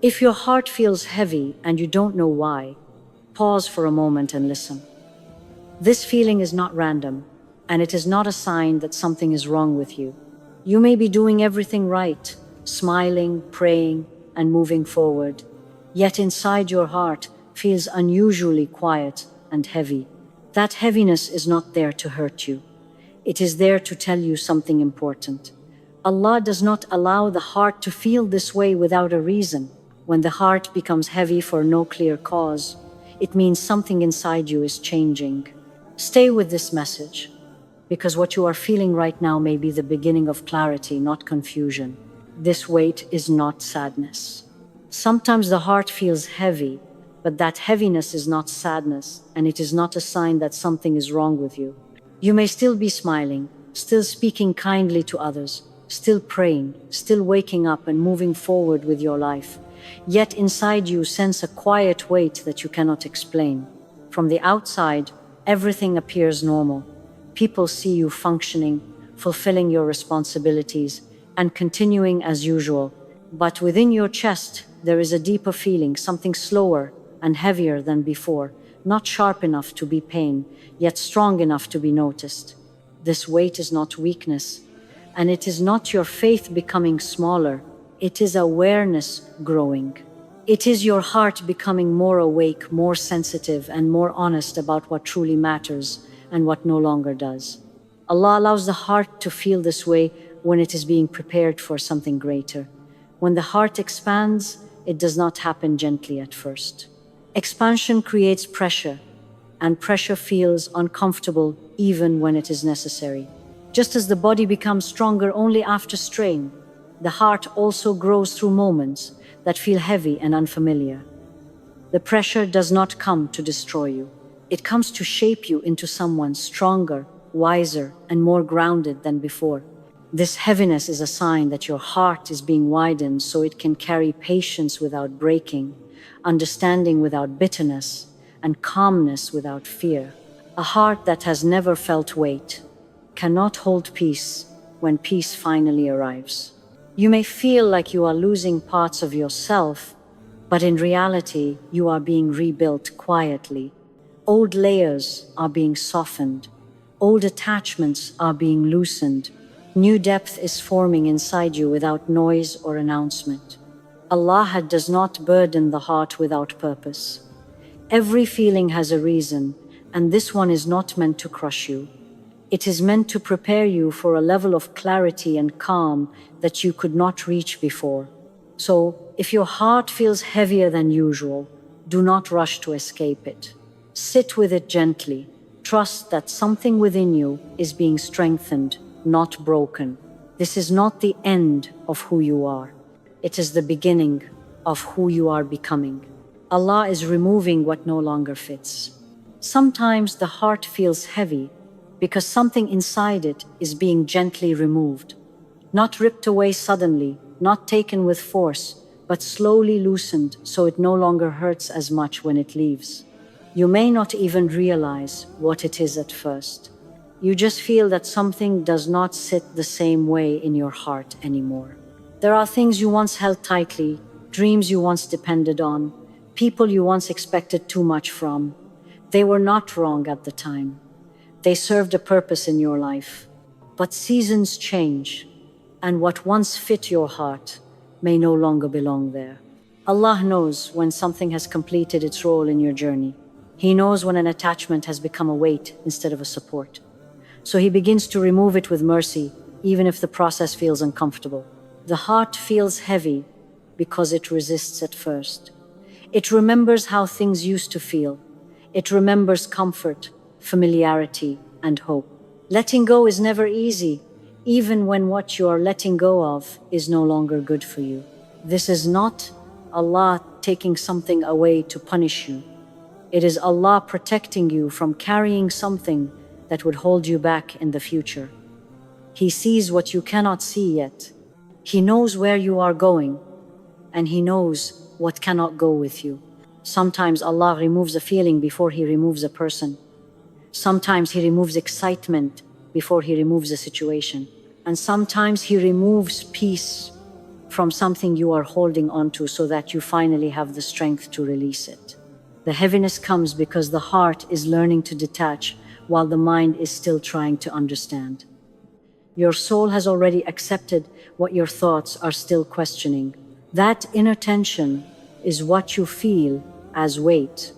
If your heart feels heavy and you don't know why, pause for a moment and listen. This feeling is not random, and it is not a sign that something is wrong with you. You may be doing everything right, smiling, praying, and moving forward, yet inside your heart feels unusually quiet and heavy. That heaviness is not there to hurt you. It is there to tell you something important. Allah does not allow the heart to feel this way without a reason. When the heart becomes heavy for no clear cause, it means something inside you is changing. Stay with this message, because what you are feeling right now may be the beginning of clarity, not confusion. This weight is not sadness. Sometimes the heart feels heavy, but that heaviness is not sadness, and it is not a sign that something is wrong with you. You may still be smiling, still speaking kindly to others, still praying, still waking up and moving forward with your life. Yet inside you sense a quiet weight that you cannot explain. From the outside, everything appears normal. People see you functioning, fulfilling your responsibilities, and continuing as usual. But within your chest, there is a deeper feeling, something slower and heavier than before, not sharp enough to be pain, yet strong enough to be noticed. This weight is not weakness, and it is not your faith becoming smaller. It is awareness growing. It is your heart becoming more awake, more sensitive, and more honest about what truly matters and what no longer does. Allah allows the heart to feel this way when it is being prepared for something greater. When the heart expands, it does not happen gently at first. Expansion creates pressure, and pressure feels uncomfortable even when it is necessary. Just as the body becomes stronger only after strain, the heart also grows through moments that feel heavy and unfamiliar. The pressure does not come to destroy you. It comes to shape you into someone stronger, wiser, and more grounded than before. This heaviness is a sign that your heart is being widened so it can carry patience without breaking, understanding without bitterness, and calmness without fear. A heart that has never felt weight cannot hold peace when peace finally arrives. You may feel like you are losing parts of yourself, but in reality, you are being rebuilt quietly. Old layers are being softened. Old attachments are being loosened. New depth is forming inside you without noise or announcement. Allah does not burden the heart without purpose. Every feeling has a reason, and this one is not meant to crush you. It is meant to prepare you for a level of clarity and calm that you could not reach before. So, if your heart feels heavier than usual, do not rush to escape it. Sit with it gently. Trust that something within you is being strengthened, not broken. This is not the end of who you are. It is the beginning of who you are becoming. Allah is removing what no longer fits. Sometimes the heart feels heavy because something inside it is being gently removed. Not ripped away suddenly, not taken with force, but slowly loosened so it no longer hurts as much when it leaves. You may not even realize what it is at first. You just feel that something does not sit the same way in your heart anymore. There are things you once held tightly, dreams you once depended on, people you once expected too much from. They were not wrong at the time. They served a purpose in your life. But seasons change, and what once fit your heart may no longer belong there. Allah knows when something has completed its role in your journey. He knows when an attachment has become a weight instead of a support. So He begins to remove it with mercy, even if the process feels uncomfortable. The heart feels heavy because it resists at first. It remembers how things used to feel. It remembers comfort, familiarity, and hope. Letting go is never easy, even when what you are letting go of is no longer good for you. This is not Allah taking something away to punish you. It is Allah protecting you from carrying something that would hold you back in the future. He sees what you cannot see yet. He knows where you are going, and He knows what cannot go with you. Sometimes Allah removes a feeling before He removes a person. Sometimes He removes excitement before He removes a situation. And sometimes He removes peace from something you are holding onto so that you finally have the strength to release it. The heaviness comes because the heart is learning to detach while the mind is still trying to understand. Your soul has already accepted what your thoughts are still questioning. That inner tension is what you feel as weight.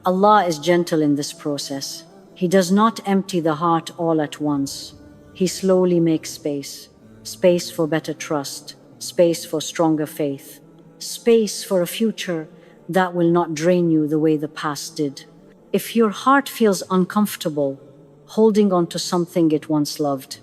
Allah is gentle in this process. He does not empty the heart all at once. He slowly makes space. Space for better trust, space for stronger faith, space for a future that will not drain you the way the past did. If your heart feels uncomfortable, holding on to something it once loved,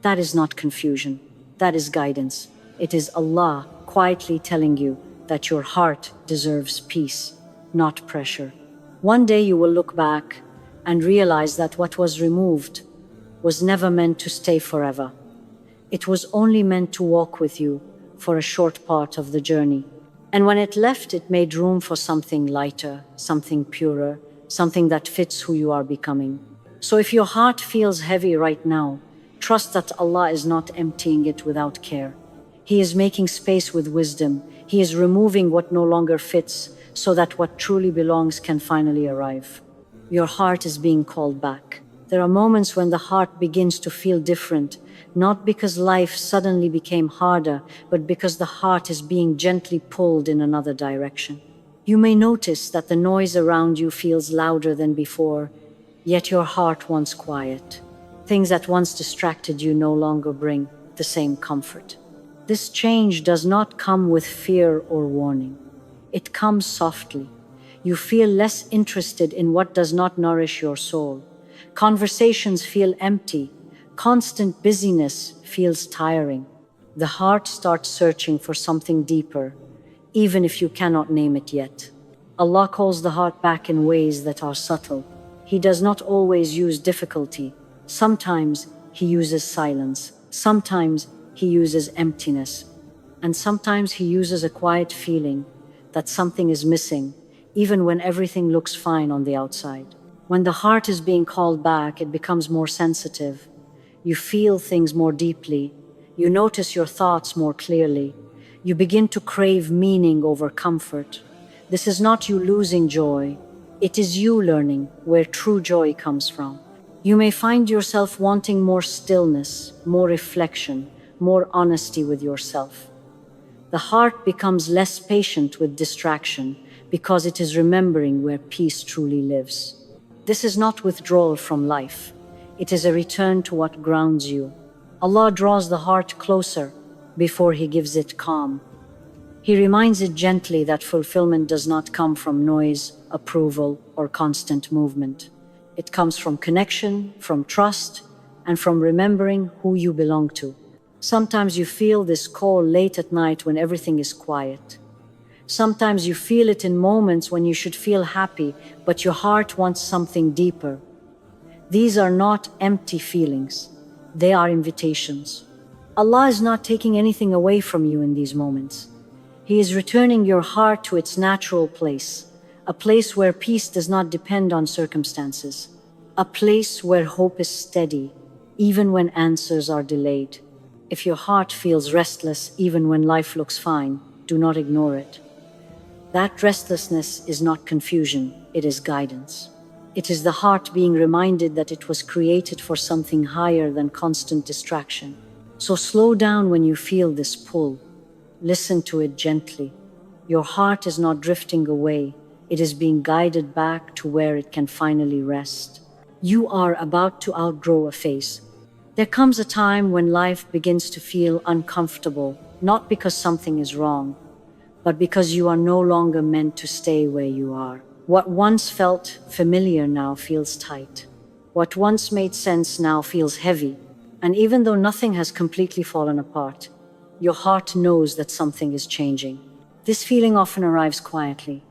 that is not confusion, that is guidance. It is Allah quietly telling you that your heart deserves peace, not pressure. One day you will look back and realize that what was removed was never meant to stay forever. It was only meant to walk with you for a short part of the journey. And when it left, it made room for something lighter, something purer, something that fits who you are becoming. So if your heart feels heavy right now, trust that Allah is not emptying it without care. He is making space with wisdom. He is removing what no longer fits so that what truly belongs can finally arrive. Your heart is being called back. There are moments when the heart begins to feel different, not because life suddenly became harder, but because the heart is being gently pulled in another direction. You may notice that the noise around you feels louder than before, yet your heart wants quiet. Things that once distracted you no longer bring the same comfort. This change does not come with fear or warning. It comes softly. You feel less interested in what does not nourish your soul. Conversations feel empty. Constant busyness feels tiring. The heart starts searching for something deeper, even if you cannot name it yet. Allah calls the heart back in ways that are subtle. He does not always use difficulty. Sometimes He uses silence. Sometimes He uses emptiness. And sometimes He uses a quiet feeling that something is missing, even when everything looks fine on the outside. When the heart is being called back, it becomes more sensitive. You feel things more deeply. You notice your thoughts more clearly. You begin to crave meaning over comfort. This is not you losing joy. It is you learning where true joy comes from. You may find yourself wanting more stillness, more reflection, more honesty with yourself. The heart becomes less patient with distraction because it is remembering where peace truly lives. This is not withdrawal from life. It is a return to what grounds you. Allah draws the heart closer before He gives it calm. He reminds it gently that fulfillment does not come from noise, approval, or constant movement. It comes from connection, from trust, and from remembering who you belong to. Sometimes you feel this call late at night when everything is quiet. Sometimes you feel it in moments when you should feel happy, but your heart wants something deeper. These are not empty feelings. They are invitations. Allah is not taking anything away from you in these moments. He is returning your heart to its natural place, a place where peace does not depend on circumstances, a place where hope is steady, even when answers are delayed. If your heart feels restless even when life looks fine, do not ignore it. That restlessness is not confusion, it is guidance. It is the heart being reminded that it was created for something higher than constant distraction. So slow down when you feel this pull. Listen to it gently. Your heart is not drifting away, it is being guided back to where it can finally rest. You are about to outgrow a phase. There comes a time when life begins to feel uncomfortable, not because something is wrong, but because you are no longer meant to stay where you are. What once felt familiar now feels tight. What once made sense now feels heavy. And even though nothing has completely fallen apart, your heart knows that something is changing. This feeling often arrives quietly.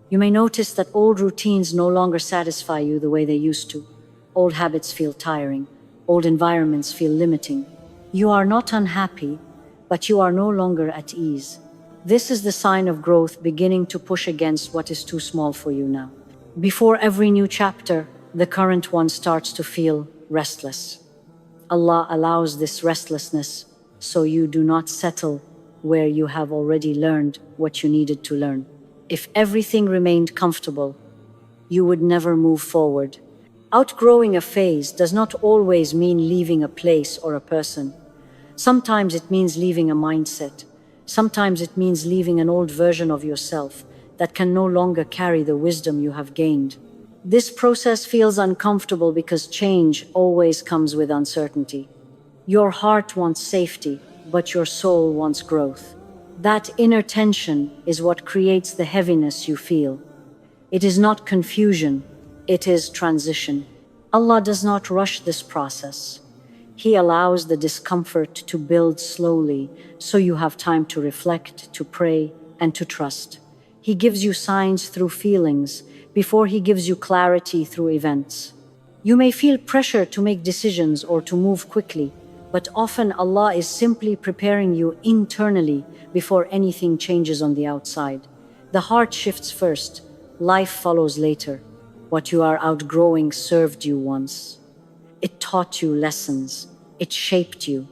You may notice that old routines no longer satisfy you the way they used to. Old habits feel tiring. Old environments feel limiting. You are not unhappy, but you are no longer at ease. This is the sign of growth beginning to push against what is too small for you now. Before every new chapter, the current one starts to feel restless. Allah allows this restlessness so you do not settle where you have already learned what you needed to learn. If everything remained comfortable, you would never move forward. Outgrowing a phase does not always mean leaving a place or a person. Sometimes it means leaving a mindset. Sometimes it means leaving an old version of yourself that can no longer carry the wisdom you have gained. This process feels uncomfortable because change always comes with uncertainty. Your heart wants safety, but your soul wants growth. That inner tension is what creates the heaviness you feel. It is not confusion, it is transition. Allah does not rush this process. He allows the discomfort to build slowly so you have time to reflect, to pray, and to trust. He gives you signs through feelings before He gives you clarity through events. You may feel pressure to make decisions or to move quickly, but often Allah is simply preparing you internally before anything changes on the outside. The heart shifts first, life follows later. What you are outgrowing served you once. It taught you lessons, it shaped you,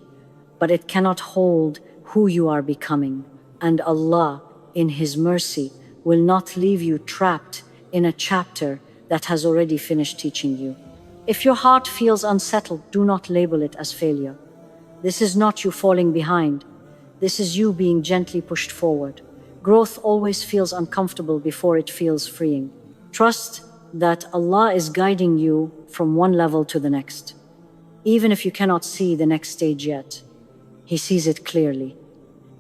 but it cannot hold who you are becoming. And Allah, in His mercy, will not leave you trapped in a chapter that has already finished teaching you. If your heart feels unsettled, do not label it as failure. This is not you falling behind. This is you being gently pushed forward. Growth always feels uncomfortable before it feels freeing. Trust that Allah is guiding you from one level to the next. Even if you cannot see the next stage yet, He sees it clearly.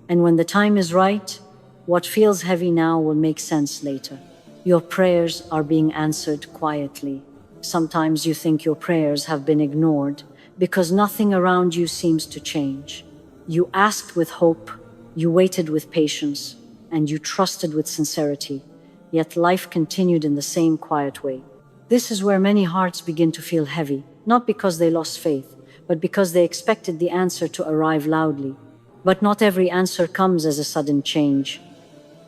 And when the time is right, what feels heavy now will make sense later. Your prayers are being answered quietly. Sometimes you think your prayers have been ignored because nothing around you seems to change. You asked with hope, you waited with patience, and you trusted with sincerity, yet life continued in the same quiet way. This is where many hearts begin to feel heavy, not because they lost faith, but because they expected the answer to arrive loudly. But not every answer comes as a sudden change.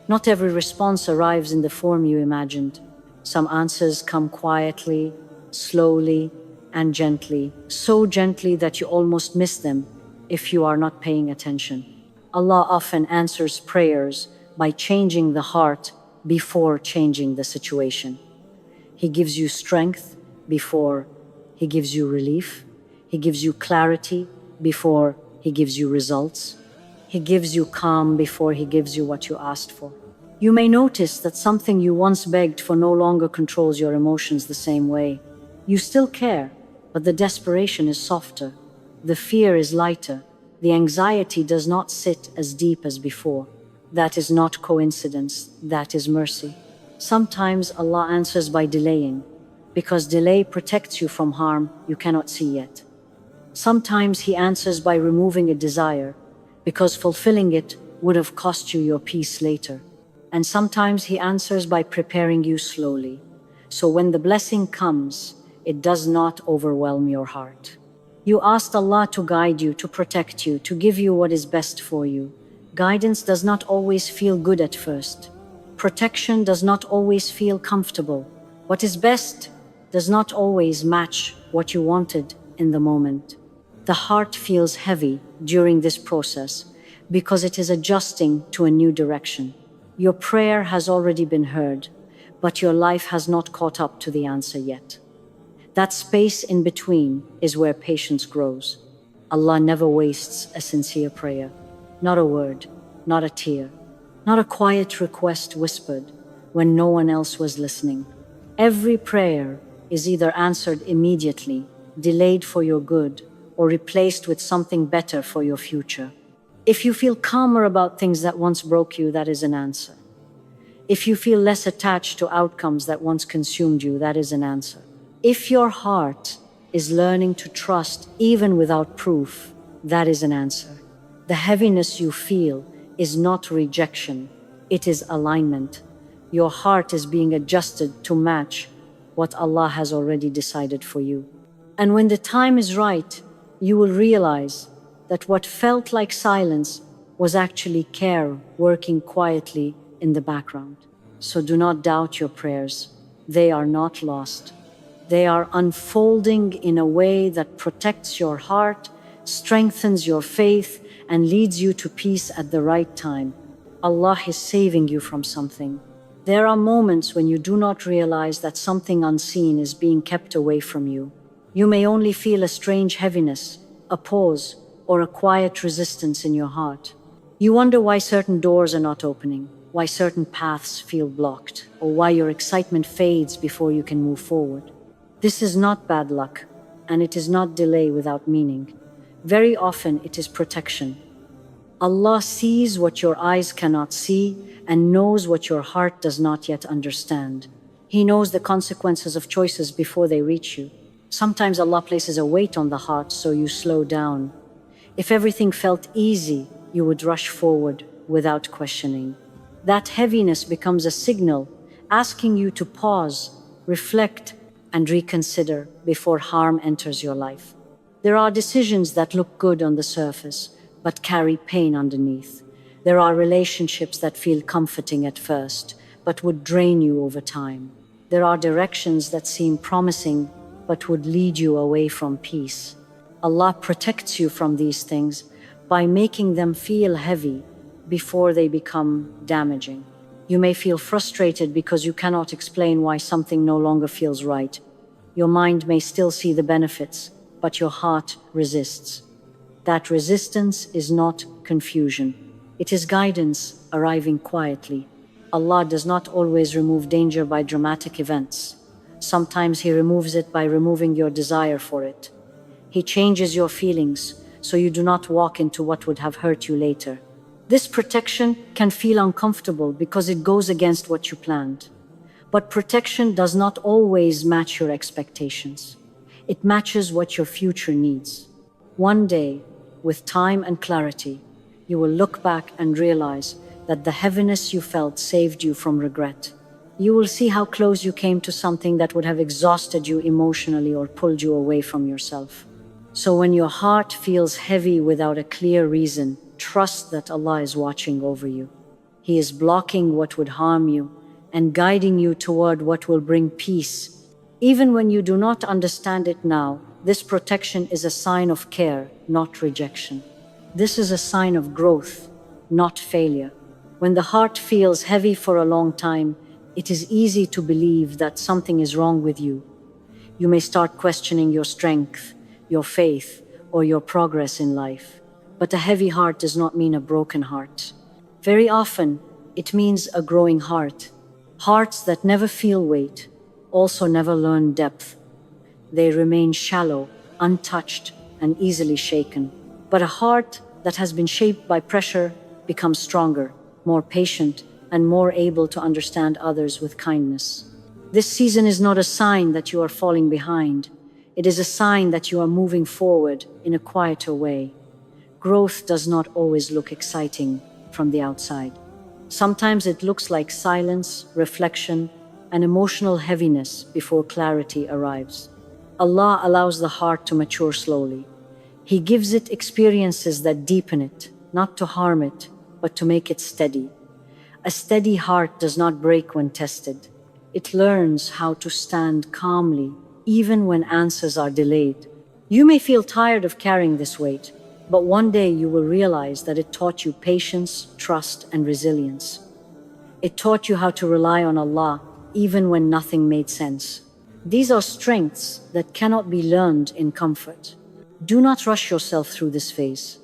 Not every response arrives in the form you imagined. Some answers come quietly, slowly, and gently, so gently that you almost miss them if you are not paying attention. Allah often answers prayers by changing the heart before changing the situation. He gives you strength before He gives you relief. He gives you clarity before He gives you results. He gives you calm before He gives you what you asked for. You may notice that something you once begged for no longer controls your emotions the same way. You still care, but the desperation is softer. The fear is lighter. The anxiety does not sit as deep as before. That is not coincidence, that is mercy. Sometimes Allah answers by delaying, because delay protects you from harm you cannot see yet. Sometimes He answers by removing a desire, because fulfilling it would have cost you your peace later. And sometimes He answers by preparing you slowly, so when the blessing comes, it does not overwhelm your heart. You asked Allah to guide you, to protect you, to give you what is best for you. Guidance does not always feel good at first. Protection does not always feel comfortable. What is best does not always match what you wanted in the moment. The heart feels heavy during this process because it is adjusting to a new direction. Your prayer has already been heard, but your life has not caught up to the answer yet. That space in between is where patience grows. Allah never wastes a sincere prayer. Not a word, not a tear, not a quiet request whispered when no one else was listening. Every prayer is either answered immediately, delayed for your good, or replaced with something better for your future. If you feel calmer about things that once broke you, that is an answer. If you feel less attached to outcomes that once consumed you, that is an answer. If your heart is learning to trust even without proof, that is an answer. The heaviness you feel is not rejection, it is alignment. Your heart is being adjusted to match what Allah has already decided for you. And when the time is right, you will realize that what felt like silence was actually care working quietly in the background. So do not doubt your prayers. They are not lost. They are unfolding in a way that protects your heart, strengthens your faith, and leads you to peace at the right time. Allah is saving you from something. There are moments when you do not realize that something unseen is being kept away from you. You may only feel a strange heaviness, a pause, or a quiet resistance in your heart. You wonder why certain doors are not opening, why certain paths feel blocked, or why your excitement fades before you can move forward. This is not bad luck, and it is not delay without meaning. Very often it is protection. Allah sees what your eyes cannot see and knows what your heart does not yet understand. He knows the consequences of choices before they reach you. Sometimes Allah places a weight on the heart so you slow down. If everything felt easy, you would rush forward without questioning. That heaviness becomes a signal asking you to pause, reflect, and reconsider before harm enters your life. There are decisions that look good on the surface, but carry pain underneath. There are relationships that feel comforting at first, but would drain you over time. There are directions that seem promising, but would lead you away from peace. Allah protects you from these things by making them feel heavy before they become damaging. You may feel frustrated because you cannot explain why something no longer feels right. Your mind may still see the benefits, but your heart resists. That resistance is not confusion. It is guidance arriving quietly. Allah does not always remove danger by dramatic events. Sometimes He removes it by removing your desire for it. He changes your feelings so you do not walk into what would have hurt you later. This protection can feel uncomfortable because it goes against what you planned. But protection does not always match your expectations. It matches what your future needs. One day, with time and clarity, you will look back and realize that the heaviness you felt saved you from regret. You will see how close you came to something that would have exhausted you emotionally or pulled you away from yourself. So when your heart feels heavy without a clear reason, trust that Allah is watching over you. He is blocking what would harm you and guiding you toward what will bring peace. Even when you do not understand it now, this protection is a sign of care, not rejection. This is a sign of growth, not failure. When the heart feels heavy for a long time, it is easy to believe that something is wrong with you. You may start questioning your strength, your faith, or your progress in life. But a heavy heart does not mean a broken heart. Very often, it means a growing heart. Hearts that never feel weight also never learn depth. They remain shallow, untouched, and easily shaken. But a heart that has been shaped by pressure becomes stronger, more patient, and more able to understand others with kindness. This season is not a sign that you are falling behind. It is a sign that you are moving forward in a quieter way. Growth does not always look exciting from the outside. Sometimes it looks like silence, reflection, and emotional heaviness before clarity arrives. Allah allows the heart to mature slowly. He gives it experiences that deepen it, not to harm it, but to make it steady. A steady heart does not break when tested. It learns how to stand calmly, even when answers are delayed. You may feel tired of carrying this weight, but one day you will realize that it taught you patience, trust, and resilience. It taught you how to rely on Allah, even when nothing made sense. These are strengths that cannot be learned in comfort. Do not rush yourself through this phase.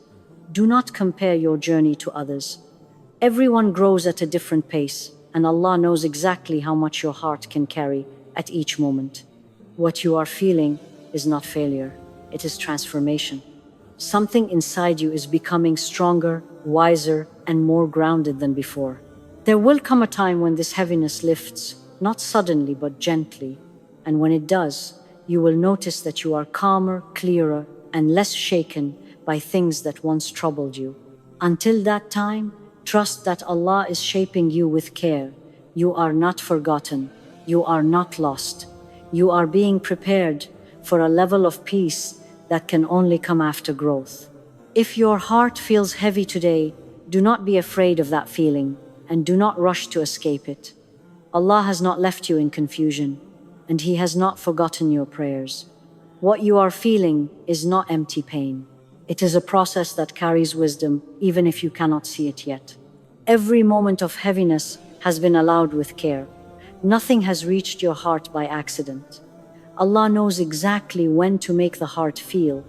Do not compare your journey to others. Everyone grows at a different pace, and Allah knows exactly how much your heart can carry at each moment. What you are feeling is not failure, it is transformation. Something inside you is becoming stronger, wiser, and more grounded than before. There will come a time when this heaviness lifts, not suddenly but gently. And when it does, you will notice that you are calmer, clearer, and less shaken by things that once troubled you. Until that time, trust that Allah is shaping you with care. You are not forgotten. You are not lost. You are being prepared for a level of peace that can only come after growth. If your heart feels heavy today, do not be afraid of that feeling and do not rush to escape it. Allah has not left you in confusion, and He has not forgotten your prayers. What you are feeling is not empty pain. It is a process that carries wisdom, even if you cannot see it yet. Every moment of heaviness has been allowed with care. Nothing has reached your heart by accident. Allah knows exactly when to make the heart feel,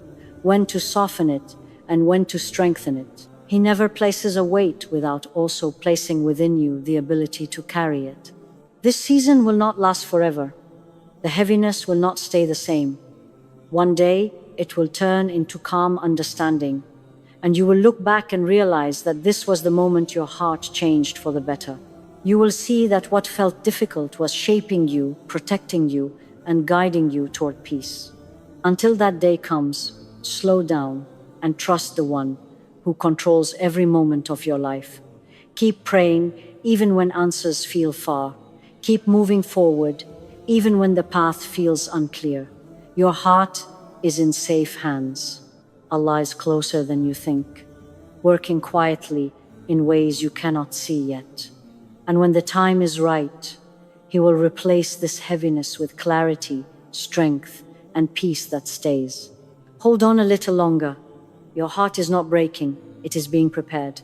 when to soften it, and when to strengthen it. He never places a weight without also placing within you the ability to carry it. This season will not last forever. The heaviness will not stay the same. One day, it will turn into calm understanding, and you will look back and realize that this was the moment your heart changed for the better. You will see that what felt difficult was shaping you, protecting you, and guiding you toward peace. Until that day comes, slow down and trust the one who controls every moment of your life. Keep praying even when answers feel far. Keep moving forward even when the path feels unclear. Your heart is in safe hands. Allah is closer than you think, working quietly in ways you cannot see yet. And when the time is right, He will replace this heaviness with clarity, strength, and peace that stays. Hold on a little longer. Your heart is not breaking, it is being prepared.